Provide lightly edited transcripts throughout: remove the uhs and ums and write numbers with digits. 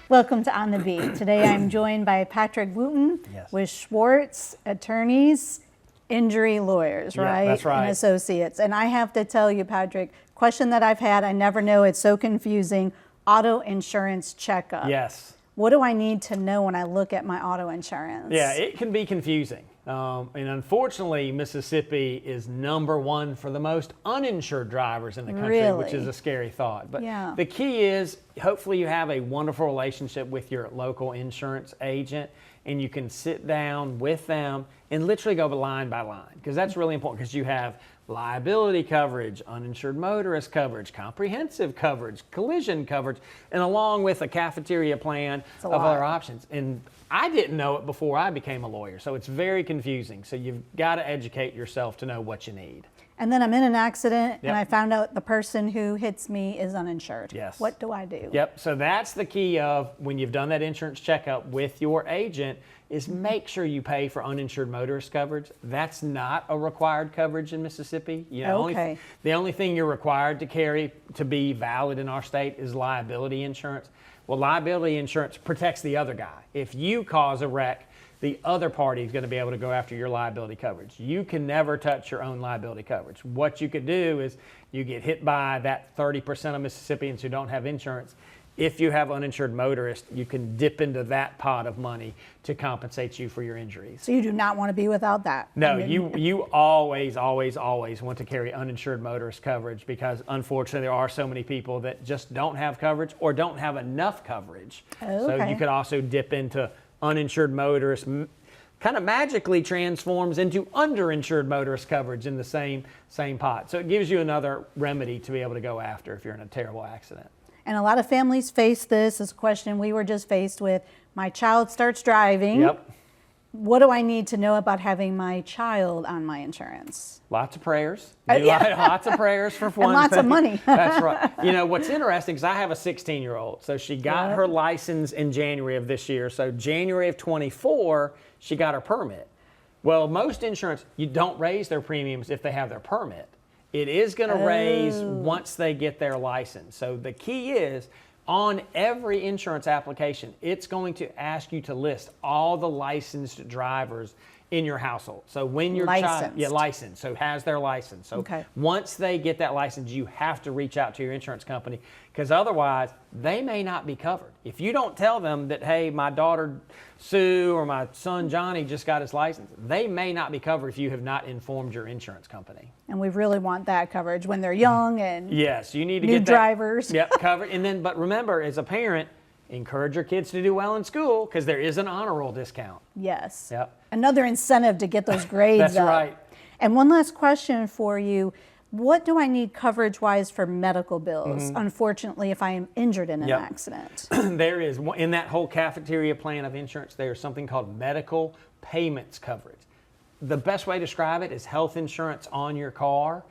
Welcome to On the Beat. Today I'm joined by Patrick Wooten with SCHWARTZ Attorneys, Injury Lawyers, right? That's right. And Associates. And I have to tell you, Patrick, question that I've had, I never know, it's so confusing, auto insurance checkup. Yes. What do I need to know when I look at my auto insurance? Yeah, it can be confusing. And unfortunately, Mississippi is #1 for the most uninsured drivers in the country, which is a scary thought. But the key is, hopefully you have a wonderful relationship with your local insurance agent, and you can sit down with them and literally go line by line, because that's really important, because you have liability coverage, uninsured motorist coverage, comprehensive coverage, collision coverage, and along with a cafeteria plan of other options. And I didn't know it before I became a lawyer, so it's very confusing. So you've got to educate yourself to know what you need. And then I'm in an accident and I found out the person who hits me is uninsured. Yes. What do I do? Yep, so that's the key of when you've done that insurance checkup with your agent, is make sure you pay for uninsured motorist coverage. That's not a required coverage in Mississippi. You know, the only thing you're required to carry to be valid in our state is liability insurance. Well, liability insurance protects the other guy. If you cause a wreck, the other party is going to be able to go after your liability coverage. You can never touch your own liability coverage. What you could do is you get hit by that 30% of Mississippians who don't have insurance. If you have uninsured motorists, you can dip into that pot of money to compensate you for your injuries. So you do not want to be without that? No, you always, always, always want to carry uninsured motorist coverage, because unfortunately there are so many people that just don't have coverage or don't have enough coverage. So you could also dip into uninsured motorist, kind of magically transforms into underinsured motorist coverage in the same pot. So it gives you another remedy to be able to go after if you're in a terrible accident. And a lot of families face this. As a question we were just faced with. My child starts driving. Yep. What do I need to know about having my child on my insurance? Lots of prayers. Lots of prayers for one and lots of money. That's right. You know, what's interesting is I have a 16-year-old. So she got her license in January of this year. So January of 24, she got her permit. Well, most insurance, you don't raise their premiums if they have their permit. It is going to raise once they get their license. So the key is, on every insurance application, it's going to ask you to list all the licensed drivers in your household. So when your child, licensed, so has their license. So once they get that license, you have to reach out to your insurance company, because otherwise they may not be covered. If you don't tell them that, hey, my daughter Sue or my son Johnny just got his license, they may not be covered if you have not informed your insurance company. And we really want that coverage when they're young and you need to new get drivers. Covered. And then, but remember, as a parent, encourage your kids to do well in school, because there is an honor roll discount. Yes. Another incentive to get those grades That's up. right. And one last question for you. What do I need coverage-wise for medical bills, unfortunately, if I am injured in an accident? There is, in that whole cafeteria plan of insurance, there's something called medical payments coverage. The best way to describe it is health insurance on your car.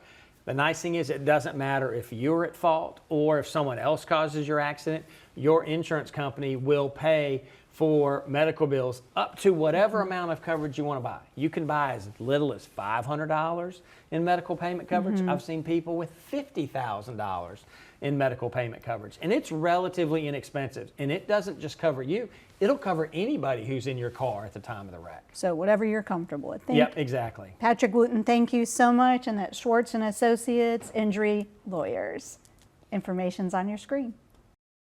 The nice thing is, it doesn't matter if you're at fault or if someone else causes your accident, your insurance company will pay for medical bills up to whatever amount of coverage you want to buy. You can buy as little as $500 in medical payment coverage. I've seen people with $50,000 in medical payment coverage, and it's relatively inexpensive. And it doesn't just cover you, it'll cover anybody who's in your car at the time of the wreck. So whatever you're comfortable with. Exactly. Patrick Wooten, thank you so much. And that's SCHWARTZ and Associates, Injury Lawyers. Information's on your screen.